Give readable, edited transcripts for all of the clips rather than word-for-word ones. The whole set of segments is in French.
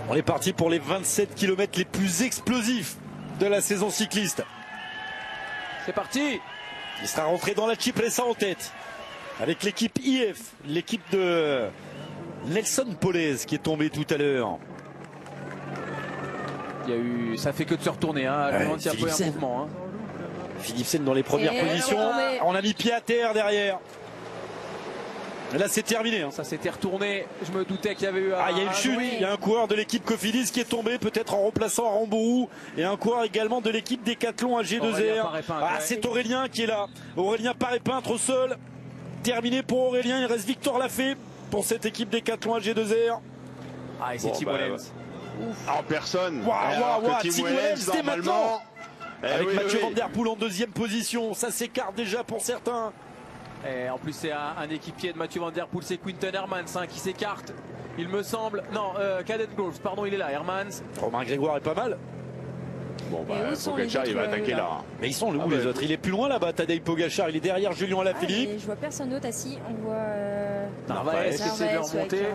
On est parti pour les 27 km les plus explosifs de la saison cycliste. C'est parti. Il sera rentré dans la Cipressa en tête avec l'équipe IF, l'équipe de Nelson Polez qui est tombé tout à l'heure. Il y a eu, ça fait que de se retourner, hein. Il y a un mouvement. Hein. Philipsen dans les premières positions. On a mis pied à terre derrière. Et là c'est terminé. Hein. Ça s'était retourné. Je me doutais qu'il y avait eu il y a une chute. bruit. Il y a un coureur de l'équipe Cofidis qui est tombé, peut-être en remplaçant Aramburu. Et un coureur également de l'équipe Décathlon AG2R. C'est Aurélien qui est là. Aurélien Paré-Peintre au sol. Terminé pour Aurélien. Il reste Victor Lafay pour cette équipe Décathlon AG2R. Et c'est Tim Wellens. En personne. Tim Wellens dès maintenant. Avec Mathieu Van Der Poel en deuxième position. Ça s'écarte déjà pour certains. Et en plus c'est un équipier de Mathieu Van Der Poel, c'est Quinten Hermans qui s'écarte, il me semble. Non, Caden Groves, pardon, il est là, Hermans. Romain Grégoire est pas mal. Bon Pogacar il va attaquer là. Mais ils sont où les autres? Il est plus loin là-bas, Tadej Pogacar, il est derrière Julien Alaphilippe. Je vois personne d'autre assis, on voit Narvaez qui essaie de remonter.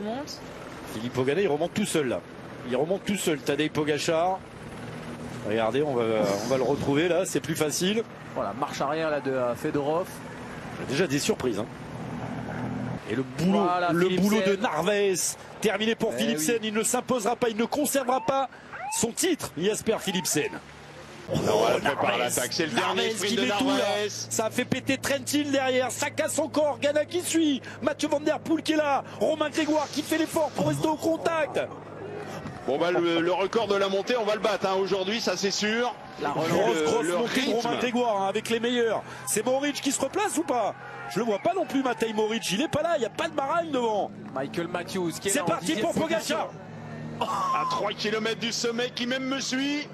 Philippe Ogana il remonte tout seul là. Il remonte tout seul, Tadej Pogacar. Regardez, on va le retrouver là, c'est plus facile. Voilà, marche arrière là de Fedorov. Déjà des surprises. Hein. Et le boulot de Narvaez, terminé pour Philipsen. Il ne s'imposera pas, il ne conservera pas son titre, Jasper Philipsen. C'est le dernier sprint de Narvaez. Ça a fait péter Trentin derrière, ça casse encore, Ghana qui suit, Mathieu Van Der Poel qui est là, Romain Grégoire qui fait l'effort pour rester au contact. Bon le record de la montée on va le battre aujourd'hui, ça c'est sûr. La grosse montée de Romain Grégoire avec les meilleurs. C'est Mohoric qui se replace ou pas? Je le vois pas non plus, Matej Mohoric, il est pas là, il n'y a pas de Bahreïn devant. Michael Matthews qui est C'est parti pour Pogacar. À 3 km du sommet qui même me suit.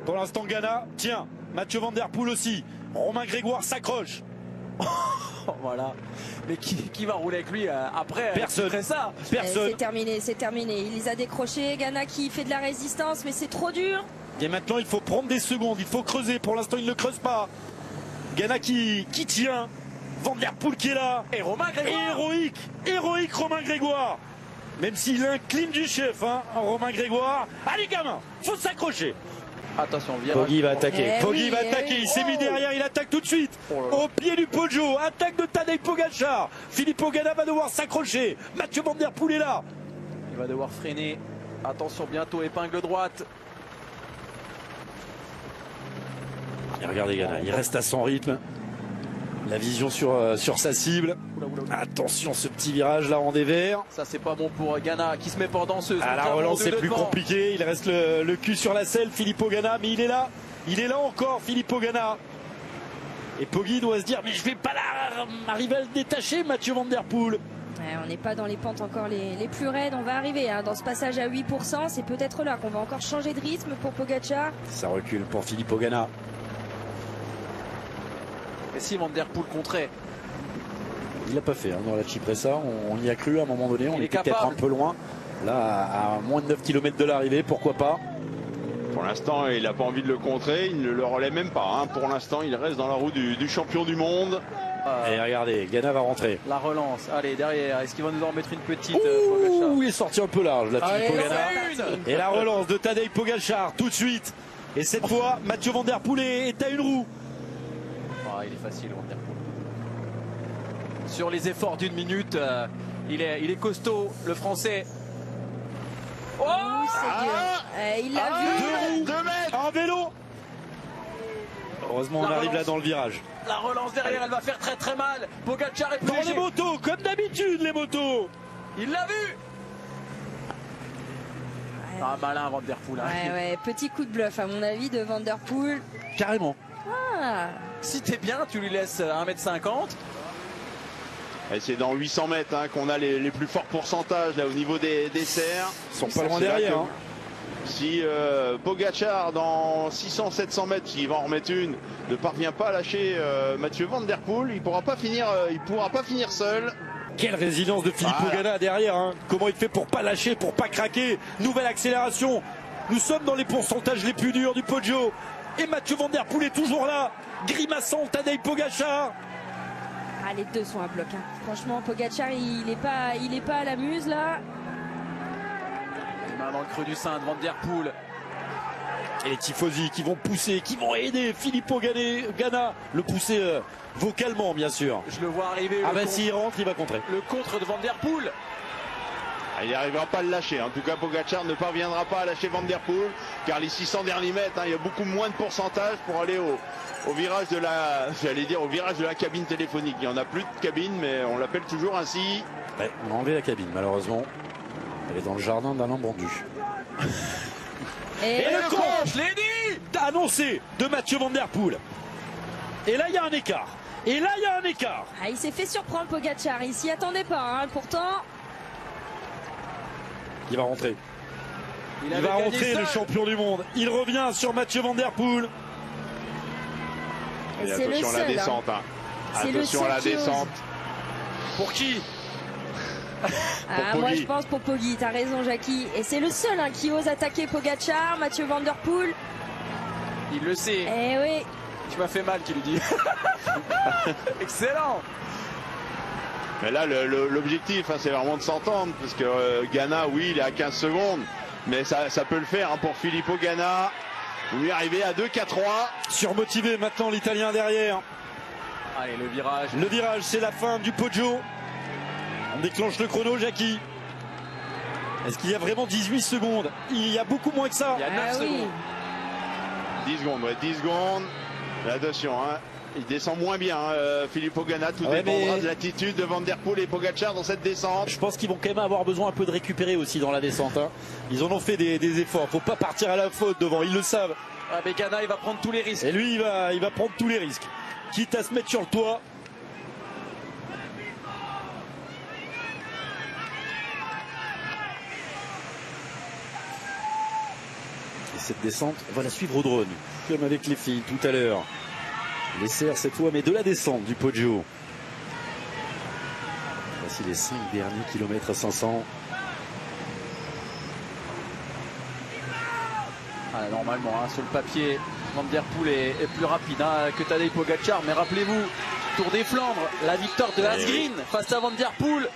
Pour l'instant Ghana, tiens, Mathieu Van Der Poel aussi. Romain Grégoire s'accroche. Voilà. Mais qui va rouler avec lui après? Personne. Ça. Personne. C'est terminé. Il les a décrochés. Ghana qui fait de la résistance, mais c'est trop dur. Et maintenant, il faut prendre des secondes. Il faut creuser. Pour l'instant, il ne creuse pas. Ghana qui tient. Van Der Poel qui est là. Et Romain Grégoire. Héroïque Romain Grégoire. Même s'il incline du chef, hein, Romain Grégoire. Allez, gamin, faut s'accrocher. Attention, Poggi va attaquer. Poggi va attaquer. Il s'est mis derrière. Il attaque tout de suite. Au pied du Poggio. Attaque de Tadej Pogacar. Philippe Ogana va devoir s'accrocher. Mathieu Van Der Poel est là. Il va devoir freiner. Attention, bientôt épingle droite. Et regardez Ghana. Il reste à son rythme. La vision sur sa cible. Attention, ce petit virage là en dévers. Ça c'est pas bon pour Ghana qui se met pour danseuse. À la relance c'est plus compliqué. Il reste le cul sur la selle, Philippe Ogana, mais il est là. Il est là encore, Philippe Ogana. Et Poggi doit se dire, mais je vais pas arriver à le détacher, Mathieu Van Der Poel. On n'est pas dans les pentes encore les plus raides. On va arriver dans ce passage à 8%. C'est peut-être là qu'on va encore changer de rythme pour Pogacar. Ça recule pour Philippe Ogana. Et si Van Der Poel contrait. Il l'a pas fait dans la Cipressa, on y a cru à un moment donné, on était peut-être un peu loin. Là, à moins de 9 km de l'arrivée, pourquoi pas. Pour l'instant, il n'a pas envie de le contrer, il ne le relaie même pas. Hein. Pour l'instant, il reste dans la roue du champion du monde. Et regardez, Ghana va rentrer. La relance, allez, derrière, est-ce qu'il va nous en mettre une petite? Il est sorti un peu large, là, Philippe Ogana. Et la relance de Tadej Pogacar, tout de suite. Et cette fois, Mathieu Van Der Poel est à une roue. Il est facile, Van Der Poel. Sur les efforts d'une minute, il est costaud, le français. Il l'a vu. 2 mètres. Un vélo. Heureusement, on arrive là dans le virage. La relance derrière, elle va faire très très mal. Pogacar est piégé. Dans les motos, comme d'habitude, les motos. Il l'a vu. Malin Van Der Poel. Petit coup de bluff à mon avis de Van Der Poel. Carrément. Si t'es bien, tu lui laisses 1,50 m. Et c'est dans 800 mètres qu'on a les plus forts pourcentages là au niveau des serres. Ils sont pas loin derrière. Si Pogacar dans 600-700 mètres, qui va en remettre une, ne parvient pas à lâcher Mathieu Van Der Poel, il pourra pas finir seul. Quelle résilience de Philippe Ogana derrière. Comment il fait pour pas lâcher, pour pas craquer. Nouvelle accélération. Nous sommes dans les pourcentages les plus durs du Poggio. Et Mathieu Van Der Poel est toujours là. Grimaçant Tadej Pogacar. Les deux sont à bloc. Franchement, Pogacar, il est pas à la muse là. main dans le creux du sein de Van Der Poel. Et les tifosi qui vont pousser, qui vont aider Filippo Ganna, le pousser vocalement bien sûr. Je le vois arriver. Ah bah s'il rentre, il va contrer. Le contre de Van Der Poel. Il n'arrivera pas à le lâcher. En tout cas, Pogačar ne parviendra pas à lâcher Van Der Poel, car les 600 derniers mètres, il y a beaucoup moins de pourcentage pour aller au virage de la, au virage de la cabine téléphonique. Il n'y en a plus de cabine, mais on l'appelle toujours ainsi. Ouais, on a enlevé la cabine, malheureusement. Elle est dans le jardin d'Alain Bondu. Et le Je l'ai dit annoncé de Mathieu Van Der Poel. Et là, il y a un écart. Ah, il s'est fait surprendre Pogačar, il s'y attendait pas, hein. Pourtant. Il va rentrer. Il va rentrer, le champion du monde. Il revient sur Mathieu Van Der Poel. Et attention à la descente. Attention à la descente. Pour qui? Moi je pense pour Poggi, t'as raison Jackie. Et c'est le seul qui ose attaquer Pogačar, Mathieu Van Der Poel. Il le sait. Eh oui. Tu m'as fait mal, qui lui dit. Excellent. Mais là, l'objectif, c'est vraiment de s'entendre, parce que Ganna, oui, il est à 15 secondes, mais ça peut le faire pour Filippo Ganna. Vous lui arrivez à 2-4-3. Surmotivé maintenant l'Italien derrière. Allez, le virage. Le virage, c'est la fin du Poggio. On déclenche le chrono, Jackie. Est-ce qu'il y a vraiment 18 secondes? Il y a beaucoup moins que ça. Il y a 9 secondes. 10 secondes, 10 secondes. Mais attention, il descend moins bien, Filippo Ganna. Tout dépendra de l'attitude de Van Der Poel et Pogačar dans cette descente. Je pense qu'ils vont quand même avoir besoin un peu de récupérer aussi dans la descente. Ils en ont fait des efforts. Faut pas partir à la faute devant, ils le savent. Ah, mais Ganna, il va prendre tous les risques. Et lui, il va prendre tous les risques. Quitte à se mettre sur le toit. Et cette descente, on va la suivre au drone, comme avec les filles tout à l'heure. Les serres cette fois, mais de la descente du Poggio. Voici les 5 derniers kilomètres à 500. Normalement, sur le papier, Van Der Poel est plus rapide que Tadej Pogačar. Mais rappelez-vous, Tour des Flandres, la victoire de Asgreen face à Van Der Poel.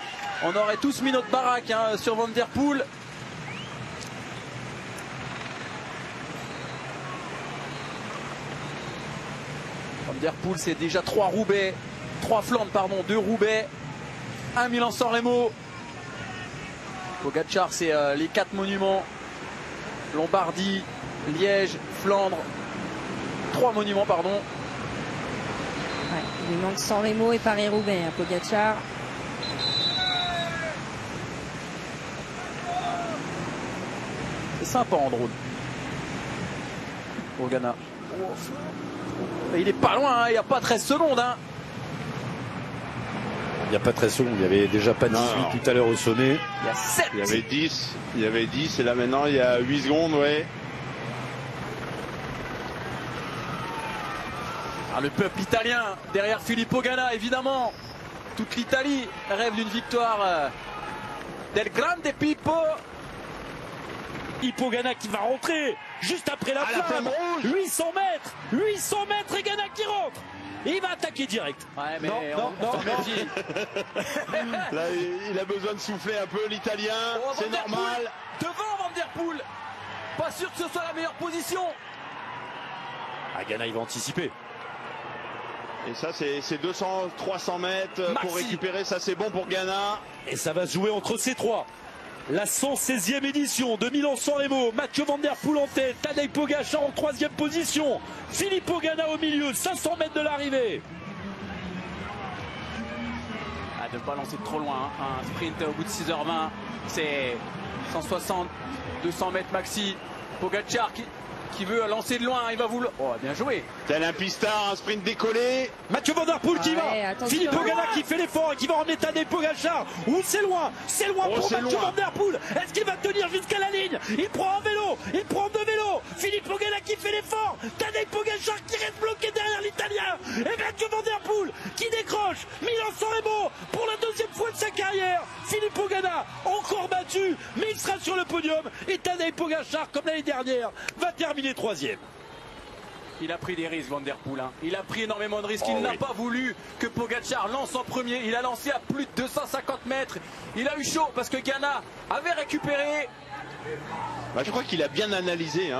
On aurait tous mis notre baraque sur Van Der Poel. Van Der Poel, c'est déjà 3 Flandres, 2 Roubaix, 1 Milan-San Remo. Pogačar, c'est les 4 monuments. Lombardie, Liège, Flandre. 3 monuments, pardon. Ouais, il lui manque San Remo et Paris-Roubaix, Pogačar. C'est sympa en drone. Pour Ganna. Il est pas loin, il n'y a pas 13 secondes. Il n'y a pas 13 secondes, il n'y avait déjà pas 18 tout à l'heure au sommet. Il y a 7. Il y avait 10 et là maintenant il y a 8 secondes, Le peuple italien derrière Filippo Ganna, évidemment. Toute l'Italie rêve d'une victoire del Grande Pippo. Filippo Ganna qui va rentrer juste après la flamme. 800 mètres et Ganna qui rentre. Et il va attaquer direct. Ouais, mais non. Là, il a besoin de souffler un peu l'Italien, c'est normal. Devant Van Der Poel. Pas sûr que ce soit la meilleure position. Ganna, il va anticiper. Et ça, c'est 200-300 mètres pour récupérer. Ça, c'est bon pour Ganna. Et ça va se jouer entre ces trois. La 116e édition de Milan-San Remo. Mathieu Van Der Poel en tête. Tadej Pogačar en 3e position. Filippo Ganna au milieu. 500 mètres de l'arrivée. De ne pas lancer trop loin. Un sprint au bout de 6h20. C'est 160, 200 mètres maxi. Pogačar qui veut lancer de loin, il va vouloir. Oh, bien joué. Tel un pistard, un sprint décollé. Mathieu Van Der Poel qui va. Filippo Ganna qui fait l'effort et qui va emmener Tadej Pogačar. C'est loin pour Mathieu Van Der Poel. Est-ce qu'il va tenir jusqu'à la ligne? Il prend un vélo, il prend 2 vélos. Filippo Ganna qui fait l'effort. Tadej Pogačar qui reste bloqué derrière l'Italien. Et Mathieu Van Der Poel qui décroche Milan-San Remo pour la 2e fois de sa carrière. Filippo Ganna encore battu, mais il sera sur le podium. Et Tadej Pogačar, comme l'année dernière, va terminer 3e. Il a pris des risques, Van Der Poel. Il a pris énormément de risques. Il n'a pas voulu que Pogačar lance en premier. Il a lancé à plus de 250 mètres. Il a eu chaud parce que Ganna avait récupéré. Bah, je crois qu'il a bien analysé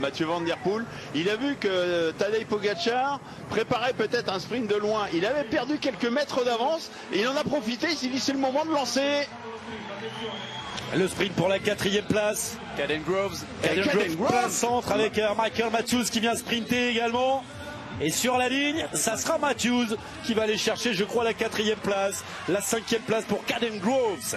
Mathieu Van Der Poel. Il a vu que Tadej Pogačar préparait peut-être un sprint de loin. Il avait perdu quelques mètres d'avance et il en a profité. Il s'est dit c'est le moment de lancer. Le sprint pour la 4e place. Caden Groves. Plein centre avec Michael Matthews qui vient sprinter également. Et sur la ligne, ça sera Matthews qui va aller chercher, je crois, la 4e place. La 5e place pour Caden Groves.